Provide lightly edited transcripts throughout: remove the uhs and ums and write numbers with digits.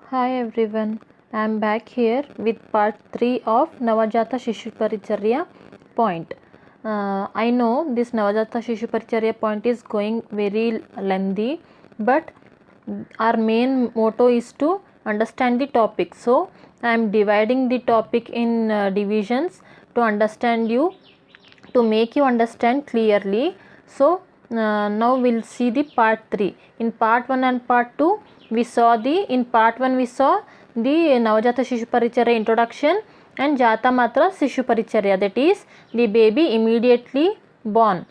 Hi everyone, I am back here with part 3 of Navajata Shishu Paricharya point. I know this Navajata Shishu Paricharya point is going very lengthy, but our main motto is to understand the topic. So I am dividing the topic in divisions to understand you, to make you understand clearly. So now we'll see the part 3. In part 1 and part 2 in part 1 we saw the Navajata Shishu Paricharya introduction and Jata Matra Shishu Paricharya, that is the baby immediately born.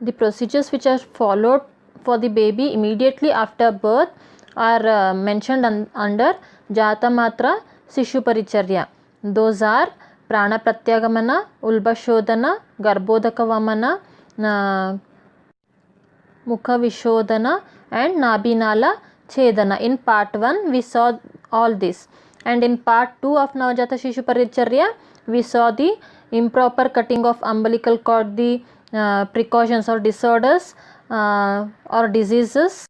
The procedures which are followed for the baby immediately after birth are mentioned under Jata Matra Shishu Paricharya. Those are Prana Pratyagamana, Ulbashodhana, Garbhodaka Vamana, Mukha Vishodhana and Nabhinala Chedana. In part 1 we saw all this, and in part 2 of Navajata Shishu Paricharya we saw the improper cutting of umbilical cord, the precautions or disorders or diseases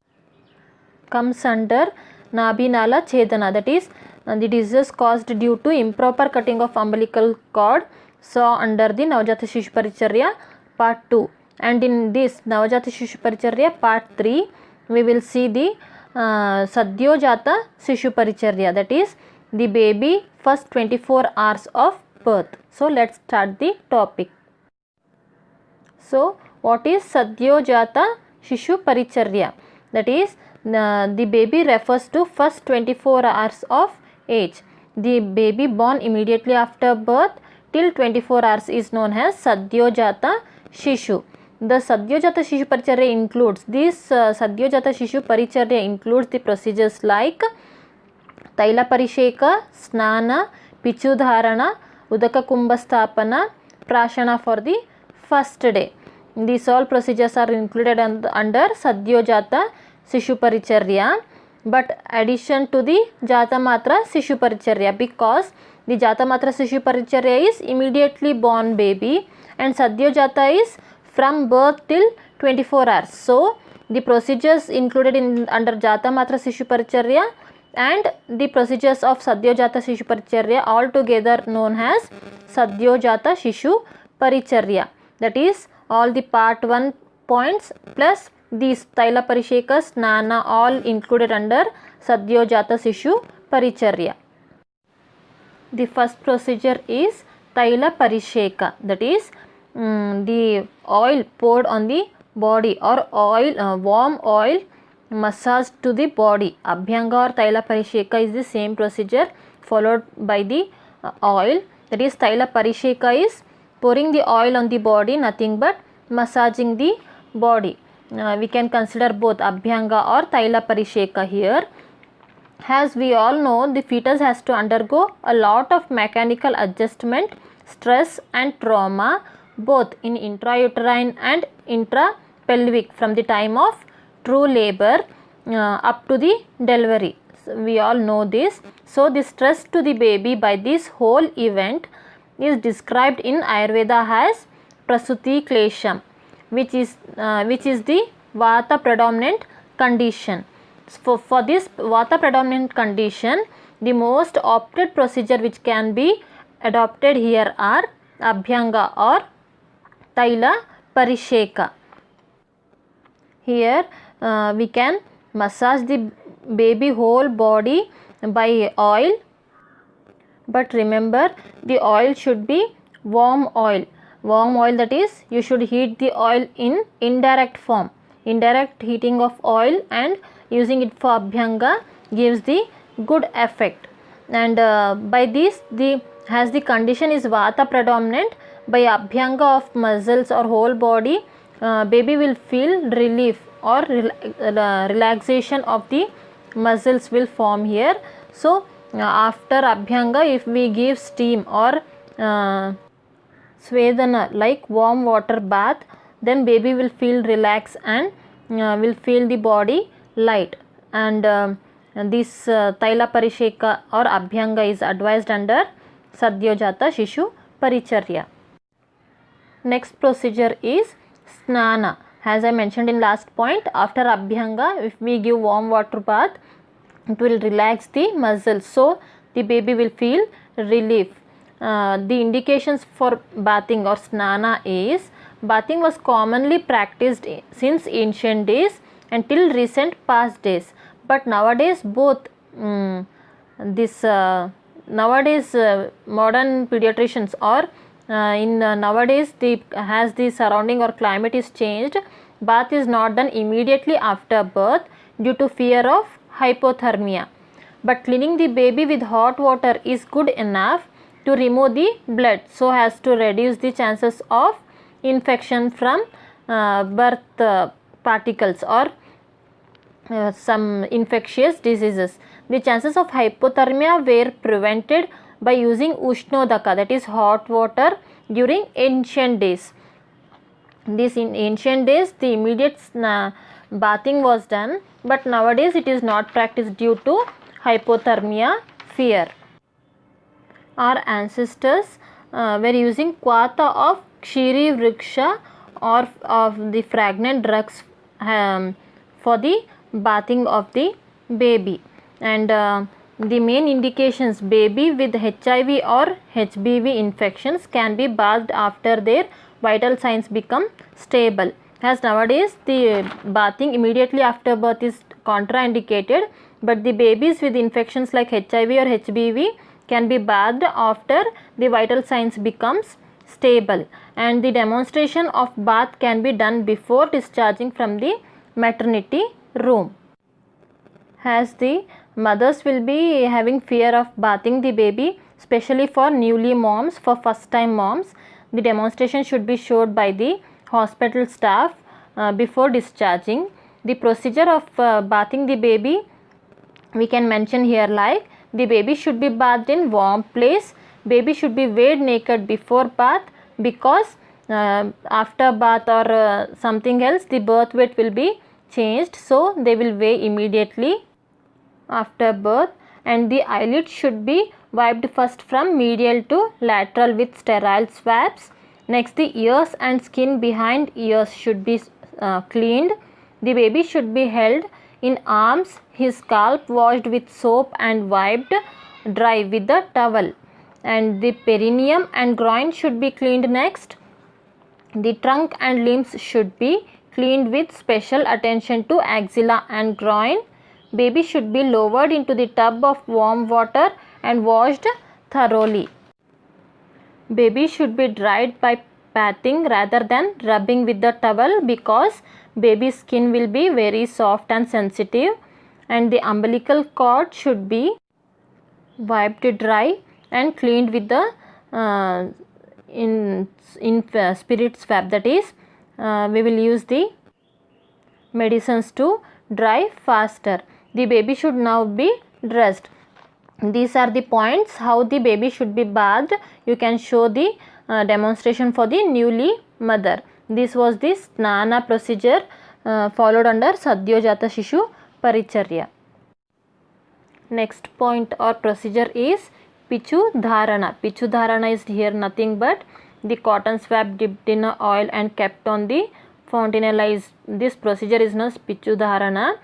comes under Nabhinala Chedana, that is the disease caused due to improper cutting of umbilical cord, saw under the Navajata Shishu Paricharya part 2. And in this Navajata Shishu Paricharya part 3 we will see the Sadyojata Shishu Paricharya, that is the baby first 24 hours of birth. So let's start the topic. So what is Sadyojata Shishu Paricharya? That is the baby refers to first 24 hours of age. The baby born immediately after birth till 24 hours is known as Sadyojata Shishu. The Sadyojata Shishu Paricharya includes Sadyojata Shishu Paricharya includes the procedures like Taila Parisheka, Snana, Pichudharana, Udaka Kumbhasthapana, Prashana for the first day. These all procedures are included under Sadyojata Shishu Paricharya, but addition to the Jata Matra Shishu Paricharya, because the Jata Matra Shishu Paricharya is immediately born baby and Sadyojata is from birth till 24 hours. So the procedures included under Jata Matra Shishu Paricharya and the procedures of Sadyojata Shishu Paricharya all together known as Sadyojata Shishu Paricharya. That is all the part 1 points plus these Taila Parisheka, Snana all included under Sadyojata Shishu Paricharya. The first procedure is Taila Parisheka, that is the oil poured on the body or warm oil massage to the body. Abhyanga or Taila Parisheka is the same procedure followed by the oil, that is Taila Parisheka is pouring the oil on the body, nothing but massaging the body. We can consider both Abhyanga or Taila Parisheka here. As we all know, the fetus has to undergo a lot of mechanical adjustment, stress and trauma both in intrauterine and intrapelvic from the time of true labor up to the delivery. So we all know this. So the stress to the baby by this whole event is described in Ayurveda as Prasuti Klesham, which is the Vata predominant condition. For this Vata predominant condition, the most opted procedure which can be adopted here are Abhyanga or Taila Parisheka. Here we can massage the baby whole body by oil, but remember the oil should be warm oil. Warm oil, that is you should heat the oil in indirect form. Indirect heating of oil and using it for Abhyanga gives the good effect. And by this, as the condition is Vata predominant, by Abhyanga of muscles or whole body, baby will feel relief or relaxation of the muscles will form here. So after Abhyanga, if we give steam or Svedana like warm water bath, then baby will feel relaxed and will feel the body light. And this Taila Parisheka or Abhyanga is advised under Sadyojata Shishu Paricharya. Next procedure is Snana. As I mentioned in last point, after Abhyanga, if we give warm water bath, it will relax the muscles, so the baby will feel relief. The indications for bathing or snana is, bathing was commonly practiced since ancient days until recent past days, but nowadays both nowadays modern pediatricians or nowadays as the surrounding or climate is changed, bath is not done immediately after birth due to fear of hypothermia, but cleaning the baby with hot water is good enough to remove the blood so as to reduce the chances of infection from birth particles or some infectious diseases. The chances of hypothermia were prevented by using ushnodaka, that is hot water, during ancient days. This in ancient days the immediate bathing was done, but nowadays it is not practiced due to hypothermia fear. Our ancestors were using kvata of kshiri vriksha or of the fragrant drugs for the bathing of the baby, and the main indications, baby with HIV or HBV infections can be bathed after their vital signs become stable, as nowadays the bathing immediately after birth is contraindicated, but the babies with infections like HIV or HBV can be bathed after the vital signs becomes stable, and the demonstration of bath can be done before discharging from the maternity room. As the mothers will be having fear of bathing the baby, especially for newly moms, for first time moms, the demonstration should be showed by the hospital staff before discharging. The procedure of bathing the baby we can mention here, like the baby should be bathed in warm place, baby should be weighed naked before bath, because after bath or something else the birth weight will be changed, so they will weigh immediately after birth, and the eyelids should be wiped first from medial to lateral with sterile swabs. Next, the ears and skin behind ears should be cleaned. The baby should be held in arms, his scalp washed with soap and wiped dry with the towel, and the perineum and groin should be cleaned next. The trunk and limbs should be cleaned with special attention to axilla and groin. Baby should be lowered into the tub of warm water and washed thoroughly. Baby should be dried by bathing rather than rubbing with the towel, because baby's skin will be very soft and sensitive, and the umbilical cord should be wiped dry and cleaned with the spirit swab, that is we will use the medicines to dry faster. The baby should now be dressed. These are the points how the baby should be bathed. You can show the demonstration for the newly mother. This was the snana procedure followed under Sadyojata Shishu Paricharya. Next point or procedure is Pichu Dharana. Pichu Dharana is here nothing but the cotton swab dipped in oil and kept on the fontanella. This procedure is known as Pichu Dharana.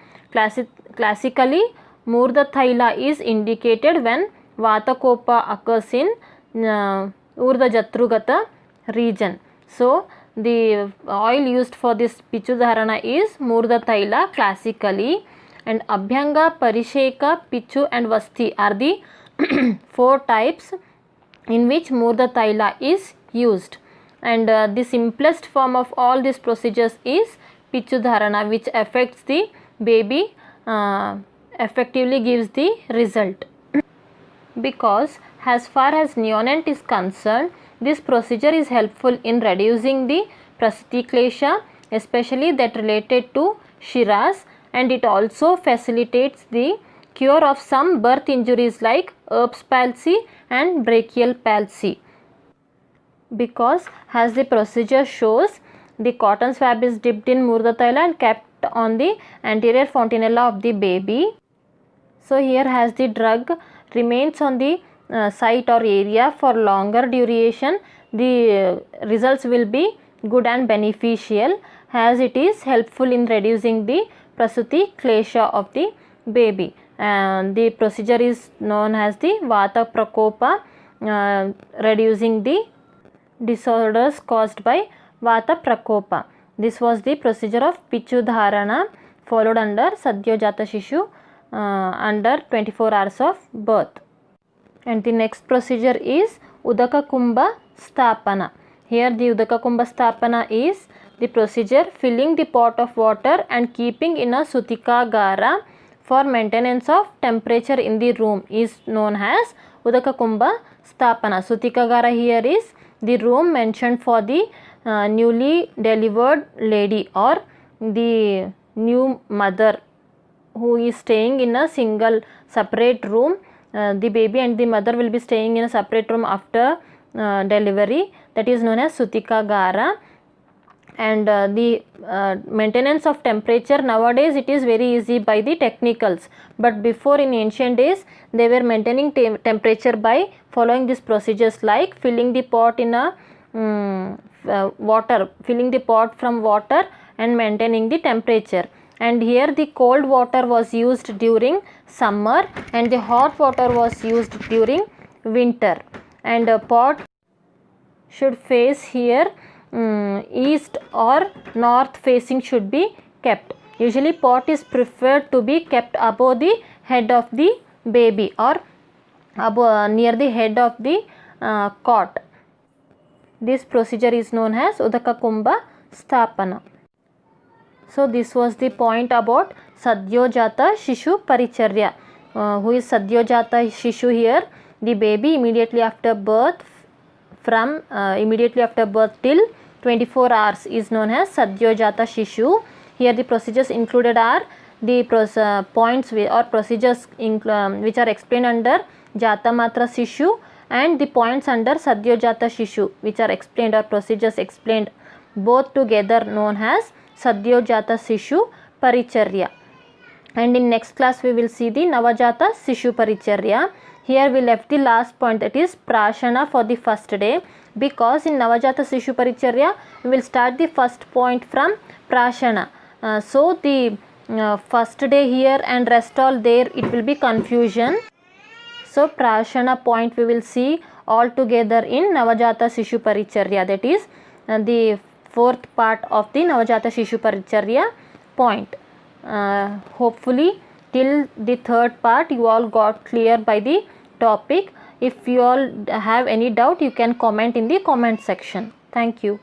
Classically, Murda Thaila is indicated when Vatakopa occurs in Urda Jatrugata region. So, the oil used for this Pichu Dharana is Murda Thaila classically, and Abhyanga, Parisheka, Pichu and Vasti are the 4 types in which Murda Thaila is used, and the simplest form of all these procedures is Pichu Dharana, which affects the baby, effectively gives the result. Because as far as neonate is concerned, this procedure is helpful in reducing the prasuti klesha, especially that related to Shiras, and it also facilitates the cure of some birth injuries like Erb's palsy and brachial palsy. Because as the procedure shows, the cotton swab is dipped in Murda Thaila and kept on the anterior fontanella of the baby. So here as the drug remains on the site or area for longer duration, the results will be good and beneficial, as it is helpful in reducing the prasuti klesha of the baby. and the procedure is known as the Vata Prakopa, reducing the disorders caused by Vata Prakopa. This was the procedure of Pichu Dharana followed under Sadyojata Shishu under 24 hours of birth. And the next procedure is Udaka Kumbha Sthapana. Here the Udaka Kumbha Sthapana is the procedure filling the pot of water and keeping in a Sutika Gara for maintenance of temperature in the room is known as Udaka Kumbha Sthapana. Sutika Gara here is the room mentioned for the newly delivered lady or the new mother who is staying in a single separate room. The baby and the mother will be staying in a separate room after delivery, that is known as Sutika Gara. And the maintenance of temperature nowadays it is very easy by the technicals, but before in ancient days they were maintaining temperature by following these procedures like filling the pot in a water, filling the pot from water and maintaining the temperature. And here the cold water was used during summer and the hot water was used during winter. And a pot should face here east or north facing should be kept. Usually pot is preferred to be kept above the head of the baby or above, near the head of the cot. This procedure is known as Udaka Kumbha Sthapana. So this was the point about Sadyojata Shishu Paricharya. Who is Sadyojata Shishu here? The baby immediately after birth, from immediately after birth till 24 hours is known as Sadyojata Shishu. Here the procedures included are the points or procedures which are explained under Jatamatra Shishu and the points under Sadyojata Shishu which are explained or procedures explained both together known as Sadyojata Shishu Paricharya. And in next class we will see the Navajata Shishu Paricharya. Here we left the last point, that is Prashana for the first day, because in Navajata Shishu Paricharya we will start the first point from Prashana. So the first day here and rest all there it will be confusion. So Prashana point we will see all together in Navajata Shishu Paricharya, that is the fourth part of the Navajata Shishu Paricharya point. Hopefully till the third part you all got clear by the topic. If you all have any doubt you can comment in the comment section. Thank you.